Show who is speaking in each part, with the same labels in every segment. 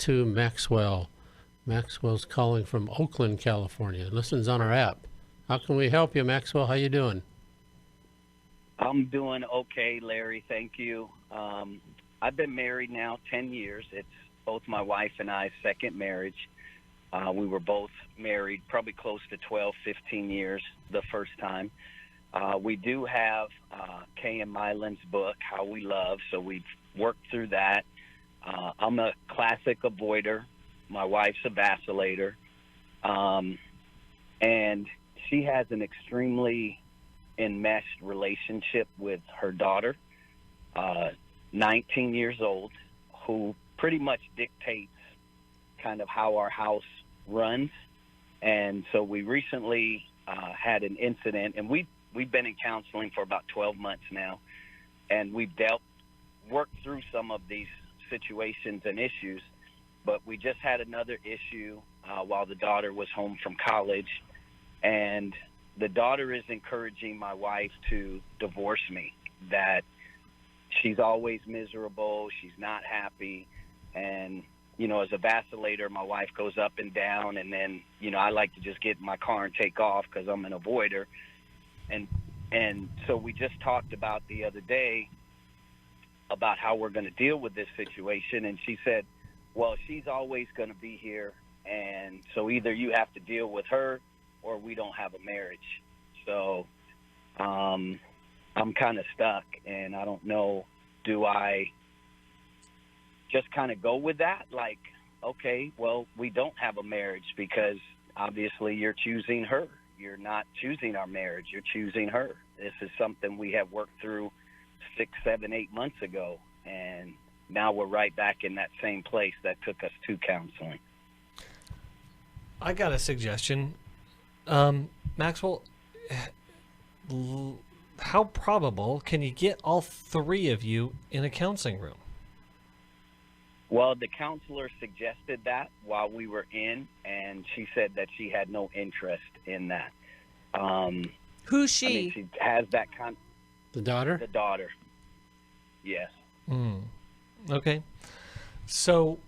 Speaker 1: to Maxwell. Maxwell's calling from Oakland, California. Listens on our app. How can we help you, Maxwell? How you doing?
Speaker 2: I'm doing okay, Larry. Thank you. I've been married now 10 years. It's both my wife and I's second marriage. We were both married probably close to 12, 15 years the first time. We do have Kay and Mylan's book, How We Love, so we've worked through that. I'm a classic avoider. My wife's a vacillator. And she has an extremely enmeshed relationship with her daughter, 19 years old, who pretty much dictates kind of how our house runs. And so we recently had an incident, and we've been in counseling for about 12 months now, and we've worked through some of these situations and issues, but we just had another issue while the daughter was home from college, and the daughter is encouraging my wife to divorce me, that she's always miserable, she's not happy, and as a vacillator, my wife goes up and down, and then, I like to just get in my car and take off because I'm an avoider. And so we just talked about the other day about how we're going to deal with this situation, and she said, well, she's always going to be here, and so either you have to deal with her or we don't have a marriage. So I'm kind of stuck, and I don't know, do I just kind of go with that? Like, okay, well, we don't have a marriage because obviously you're choosing her. You're not choosing our marriage. You're choosing her. This is something we have worked through 6, 7, 8 months ago, and now we're right back in that same place that took us to counseling.
Speaker 3: I got a suggestion. Maxwell, how probable can you get all three of you in a counseling room?
Speaker 2: Well, the counselor suggested that while we were in, and she said that she had no interest in that.
Speaker 4: Who's she?
Speaker 2: I mean, she has that
Speaker 1: The daughter?
Speaker 2: The daughter. Yes.
Speaker 3: Okay. So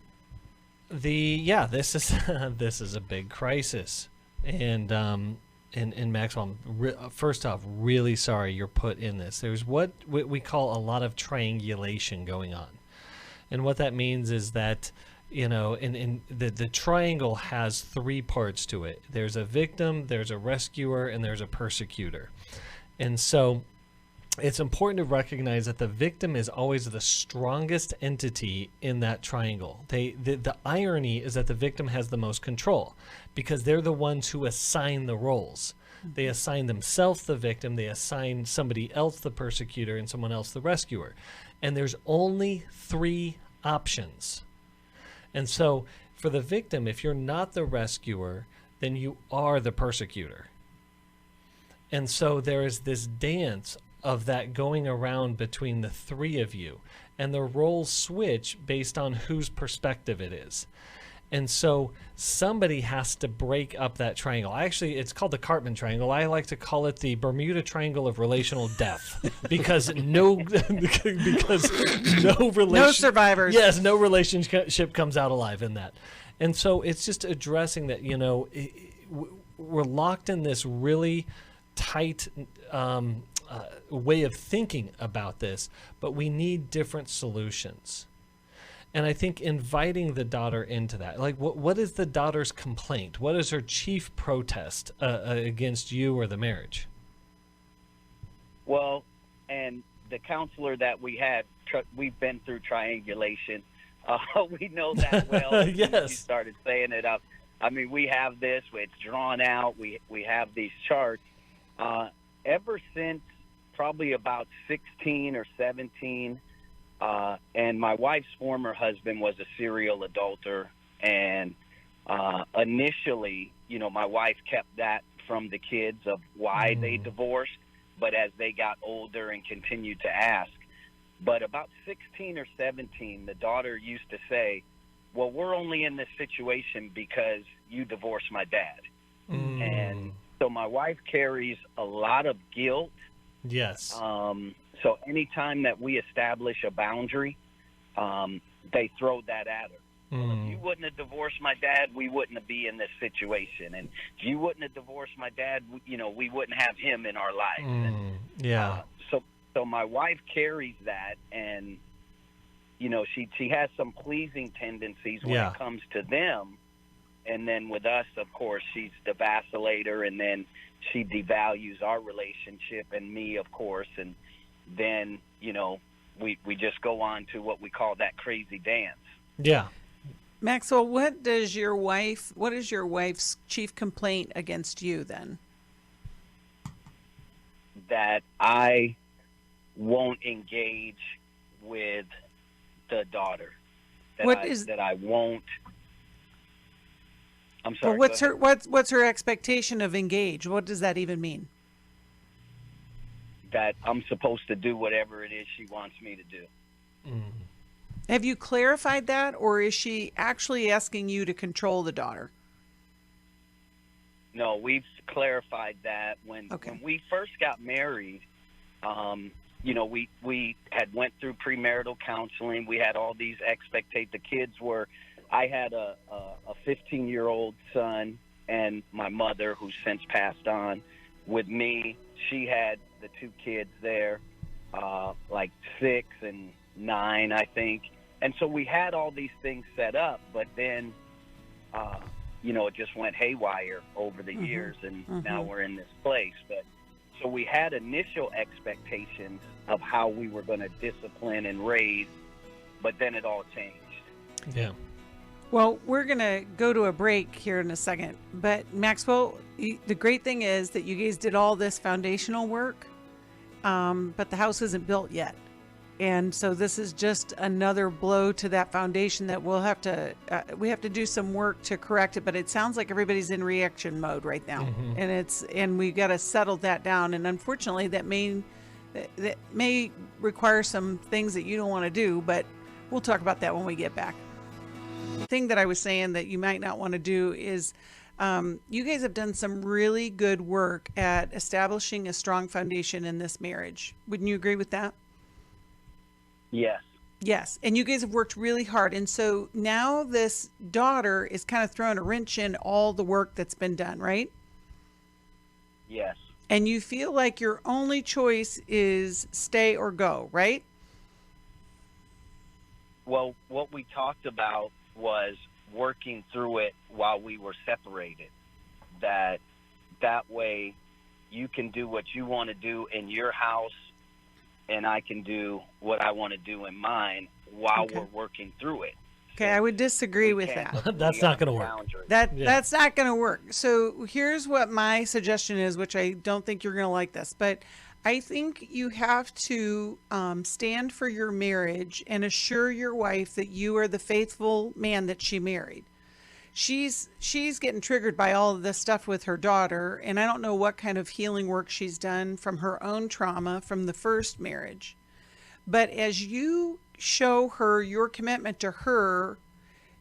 Speaker 3: this is a big crisis, and Maxwell, first off, really sorry you're put in this. There's what we call a lot of triangulation going on. And what that means is that, in the triangle has three parts to it. There's a victim, there's a rescuer, and there's a persecutor. And so it's important to recognize that the victim is always the strongest entity in that triangle. The irony is that the victim has the most control because they're the ones who assign the roles. They assign themselves the victim, they assign somebody else the persecutor, and someone else the rescuer. And there's only three options. And so for the victim, if you're not the rescuer, then you are the persecutor. And so there is this dance of that going around between the three of you, and the roles switch based on whose perspective it is. And so somebody has to break up that triangle. Actually, it's called the Cartman Triangle. I like to call it the Bermuda Triangle of relational death because no
Speaker 4: survivors.
Speaker 3: Yes, no relationship comes out alive in that. And so it's just addressing that, we're locked in this really tight way of thinking about this, but we need different solutions. And I think inviting the daughter into that, like what is the daughter's complaint? What is her chief protest against you or the marriage?
Speaker 2: Well, and the counselor that we had, we've been through triangulation. We know that well.
Speaker 3: Yes.
Speaker 2: You started saying it up. I mean, we have this. It's drawn out. We have these charts. Ever since probably about 16 or 17, and my wife's former husband was a serial adulterer, and initially, my wife kept that from the kids of why they divorced, but as they got older and continued to ask. But about 16 or 17, the daughter used to say, well, we're only in this situation because you divorced my dad. And so my wife carries a lot of guilt.
Speaker 3: Yes.
Speaker 2: So anytime that we establish a boundary, they throw that at her. Well, if you wouldn't have divorced my dad, we wouldn't be in this situation. And if you wouldn't have divorced my dad, we wouldn't have him in our lives. So my wife carries that, and she has some pleasing tendencies when it comes to them. And then with us, of course, she's the vacillator, and then she devalues our relationship and me, of course. And then, we just go on to what we call that crazy dance.
Speaker 3: Yeah.
Speaker 4: Maxwell, what is your wife's chief complaint against you then?
Speaker 2: That I won't engage with the daughter. That I won't. I'm sorry.
Speaker 4: Well, what's her expectation of engage? What does that even mean?
Speaker 2: That I'm supposed to do whatever it is she wants me to do.
Speaker 4: Have you clarified that, or is she actually asking you to control the daughter?
Speaker 2: No, we've clarified that when we first got married. We had went through premarital counseling. We had all these expectations. The kids were. I had a 15-year-old son, and my mother, who's since passed on, with me. She had the two kids there, like 6 and 9, I think. And so we had all these things set up, but then, it just went haywire over the years, and now we're in this place. But so we had initial expectations of how we were going to discipline and raise, but then it all changed.
Speaker 3: Yeah.
Speaker 4: Well, we're going to go to a break here in a second. But Maxwell, the great thing is that you guys did all this foundational work, but the house isn't built yet. And so this is just another blow to that foundation that we have to do some work to correct it. But it sounds like everybody's in reaction mode right now, and we've got to settle that down. And unfortunately, that may require some things that you don't want to do. But we'll talk about that when we get back. The thing that I was saying that you might not want to do is, you guys have done some really good work at establishing a strong foundation in this marriage. Wouldn't you agree with that?
Speaker 2: Yes.
Speaker 4: Yes. And you guys have worked really hard. And so now this daughter is kind of throwing a wrench in all the work that's been done, right?
Speaker 2: Yes.
Speaker 4: And you feel like your only choice is stay or go, right?
Speaker 2: Well, what we talked about was working through it while we were separated. That way you can do what you want to do in your house, and I can do what I want to do in mine while we're working through it.
Speaker 4: Okay, I would disagree with that.
Speaker 3: That's not going to work.
Speaker 4: That's not going to work. So here's what my suggestion is, which I don't think you're going to like this, but I think you have to stand for your marriage and assure your wife that you are the faithful man that she married. She's getting triggered by all of this stuff with her daughter, and I don't know what kind of healing work she's done from her own trauma from the first marriage. But as you show her your commitment to her,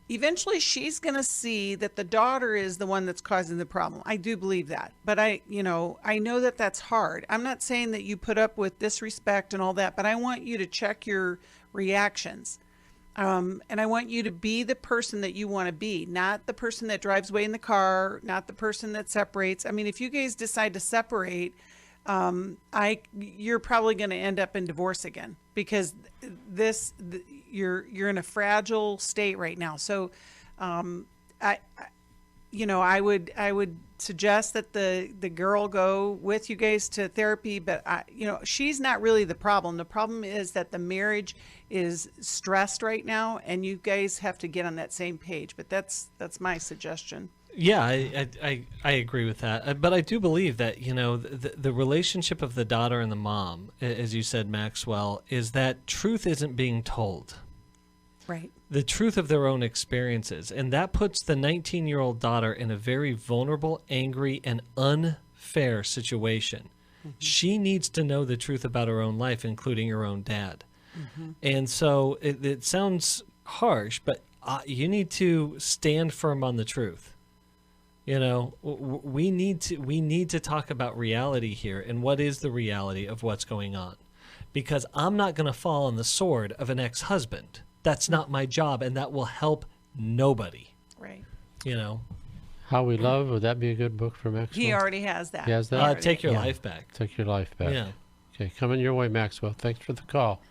Speaker 4: eventually she's going to see that the daughter is the one that's causing the problem. I do believe that. But I know that that's hard. I'm not saying that you put up with disrespect and all that, but I want you to check your reactions. And I want you to be the person that you want to be, not the person that drives away in the car, not the person that separates. I mean, if you guys decide to separate, you're probably going to end up in divorce again, because you're in a fragile state right now. So, I would suggest that the girl go with you guys to therapy, but she's not really the problem. The problem is that the marriage is stressed right now, and you guys have to get on that same page. But that's my suggestion.
Speaker 3: Yeah, I agree with that. But I do believe that, the relationship of the daughter and the mom, as you said, Maxwell, is that truth isn't being told.
Speaker 4: Right.
Speaker 3: The truth of their own experiences. And that puts the 19-year-old daughter in a very vulnerable, angry, and unfair situation. Mm-hmm. She needs to know the truth about her own life, including her own dad. Mm-hmm. And so it sounds harsh, but you need to stand firm on the truth. We need to talk about reality here, and what is the reality of what's going on. Because I'm not going to fall on the sword of an ex-husband. That's not my job, and that will help nobody.
Speaker 4: Right.
Speaker 3: You know,
Speaker 1: How We Love, would that be a good book for Maxwell?
Speaker 4: He already has that.
Speaker 1: He has that?
Speaker 4: Already.
Speaker 3: Take Your
Speaker 1: Yeah.
Speaker 3: Life Back.
Speaker 1: Take Your Life Back.
Speaker 3: Yeah.
Speaker 1: Okay, coming your way, Maxwell. Thanks for the call.